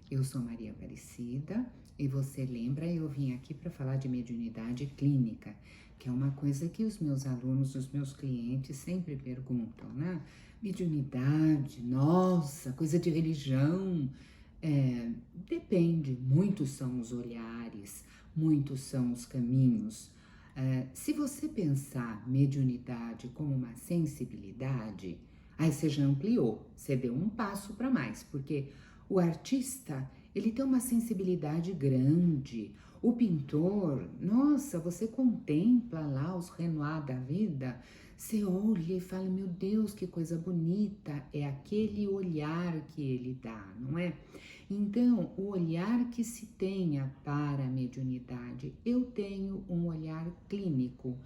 Eu sou Maria Aparecida e você lembra, eu vim aqui para falar de mediunidade clínica, que é uma coisa que os meus alunos, os meus clientes sempre perguntam, né? Mediunidade, nossa, coisa de religião. Depende, muitos são os olhares, muitos são os caminhos. Se você pensar mediunidade como uma sensibilidade, aí você já ampliou, você deu um passo para mais, porque o artista, ele tem uma sensibilidade grande. O pintor, nossa, você contempla lá os Renoir da vida, você olha e fala, meu Deus, que coisa bonita. É aquele olhar que ele dá, não é? Então, o olhar que se tenha para a mediunidade, eu tenho um olhar clínico,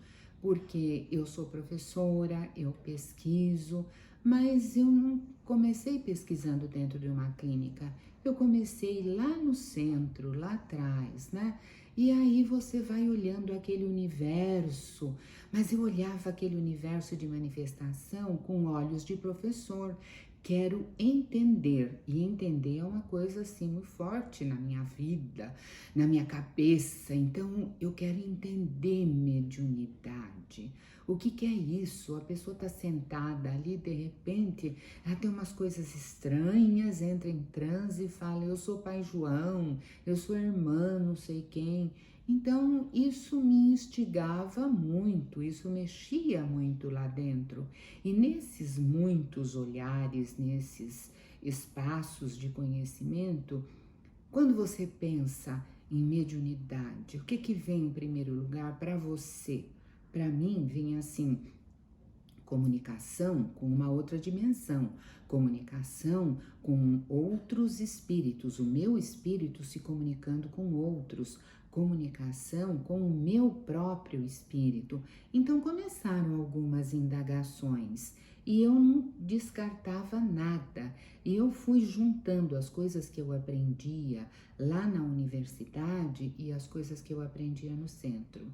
porque eu sou professora, eu pesquiso, mas eu não comecei pesquisando dentro de uma clínica, eu comecei lá no centro, lá atrás, né? E aí você vai olhando aquele universo, mas eu olhava aquele universo de manifestação com olhos de professor. Quero entender, e entender é uma coisa assim muito forte na minha vida, na minha cabeça. Então eu quero entender mediunidade. O que é isso? A pessoa está sentada ali, de repente, ela tem umas coisas estranhas, entra em transe e fala: eu sou pai João, eu sou irmã, não sei quem. Então, isso me instigava muito, isso mexia muito lá dentro. E nesses muitos olhares, nesses espaços de conhecimento, quando você pensa em mediunidade, o que vem em primeiro lugar para você? Para mim, vem assim: comunicação com uma outra dimensão, comunicação com outros espíritos, o meu espírito se comunicando com outros, comunicação com o meu próprio espírito. Então começaram algumas indagações e eu não descartava nada. E eu fui juntando as coisas que eu aprendia lá na universidade e as coisas que eu aprendia no centro.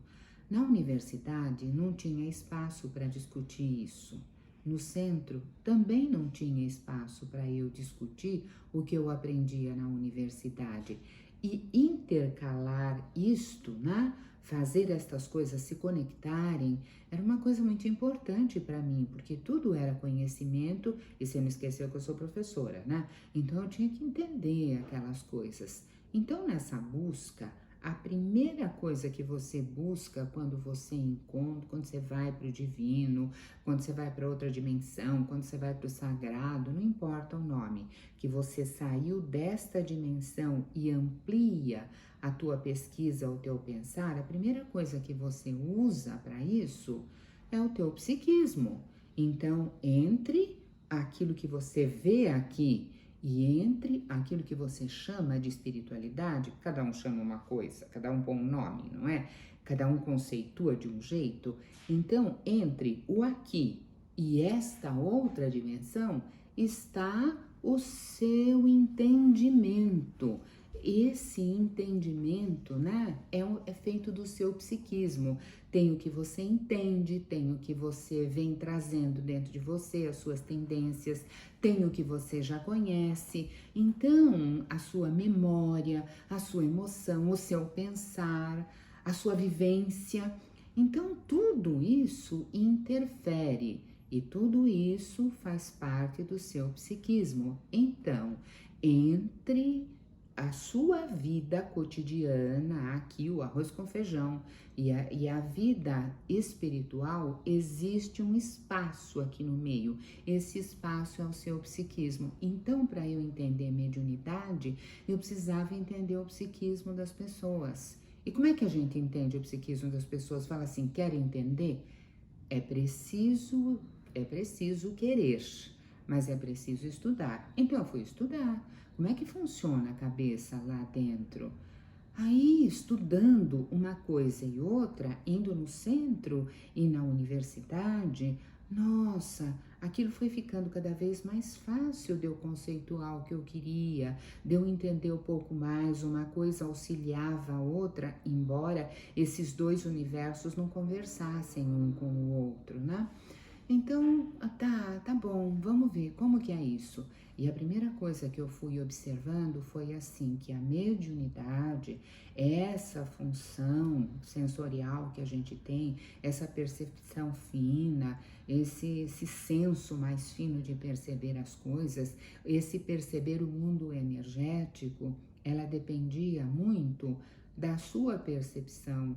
Na universidade não tinha espaço para discutir isso. No centro também não tinha espaço para eu discutir o que eu aprendia na universidade. E intercalar isto, né? Fazer estas coisas se conectarem, era uma coisa muito importante para mim, porque tudo era conhecimento, e você não esqueceu que eu sou professora, né? Então eu tinha que entender aquelas coisas. Então nessa busca, a primeira coisa que você busca quando você encontra, quando você vai para o divino, quando você vai para outra dimensão, quando você vai para o sagrado, não importa o nome, que você saiu desta dimensão e amplia a tua pesquisa, o teu pensar, a primeira coisa que você usa para isso é o teu psiquismo. Então, entre aquilo que você vê aqui e entre aquilo que você chama de espiritualidade, cada um chama uma coisa, cada um põe um nome, não é? Cada um conceitua de um jeito. Então, entre o aqui e esta outra dimensão está o seu entendimento. Esse entendimento, né, é feito do seu psiquismo. Tem o que você entende, tem o que você vem trazendo dentro de você, as suas tendências, tem o que você já conhece. Então, a sua memória, a sua emoção, o seu pensar, a sua vivência. Então, tudo isso interfere e tudo isso faz parte do seu psiquismo. Então, entre a sua vida cotidiana, aqui o arroz com feijão, e a vida espiritual, existe um espaço aqui no meio. Esse espaço é o seu psiquismo. Então, para eu entender mediunidade, eu precisava entender o psiquismo das pessoas. E como é que a gente entende o psiquismo das pessoas? Fala assim, quer entender? É preciso, é preciso querer, mas é preciso estudar. Então eu fui estudar. Como é que funciona a cabeça lá dentro? Aí, estudando uma coisa e outra, indo no centro e na universidade, nossa, aquilo foi ficando cada vez mais fácil de eu conceituar o que eu queria, de eu entender um pouco mais, uma coisa auxiliava a outra, embora esses dois universos não conversassem um com o outro, né? Então, tá bom, vamos ver como que é isso. E a primeira coisa que eu fui observando foi assim, que a mediunidade, essa função sensorial que a gente tem, essa percepção fina, esse senso mais fino de perceber as coisas, esse perceber o mundo energético, ela dependia muito da sua percepção,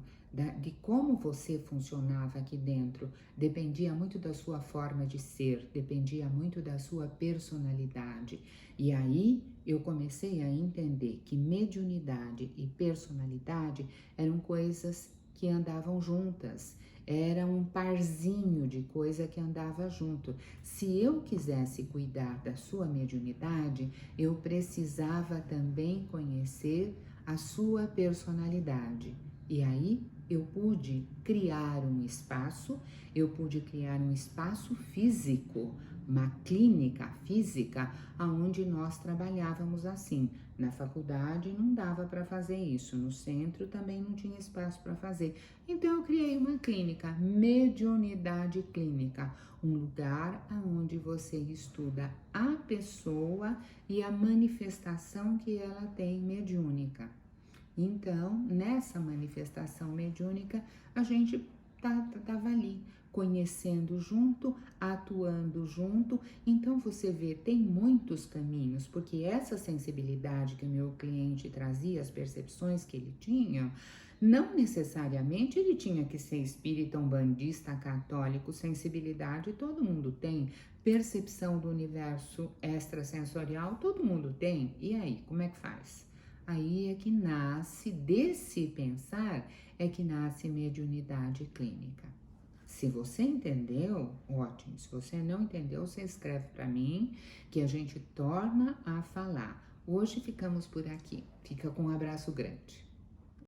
de como você funcionava aqui dentro, dependia muito da sua forma de ser, dependia muito da sua personalidade. E aí eu comecei a entender que mediunidade e personalidade eram coisas que andavam juntas. Era um parzinho de coisa que andava junto. Se eu quisesse cuidar da sua mediunidade, eu precisava também conhecer a sua personalidade. E aí eu pude criar um espaço, eu pude criar um espaço físico, uma clínica física, onde nós trabalhávamos assim. Na faculdade não dava para fazer isso, no centro também não tinha espaço para fazer. Então eu criei uma clínica, mediunidade clínica, um lugar onde você estuda a pessoa e a manifestação que ela tem mediúnica. Então, nessa manifestação mediúnica, a gente estava ali, conhecendo junto, atuando junto. Então, você vê, tem muitos caminhos, porque essa sensibilidade que o meu cliente trazia, as percepções que ele tinha, não necessariamente ele tinha que ser espírita, umbandista, católico. Sensibilidade todo mundo tem, percepção do universo extrasensorial todo mundo tem. E aí, como é que faz? Aí é que nasce, desse pensar, é que nasce mediunidade clínica. Se você entendeu, ótimo. Se você não entendeu, você escreve para mim que a gente torna a falar. Hoje ficamos por aqui. Fica com um abraço grande.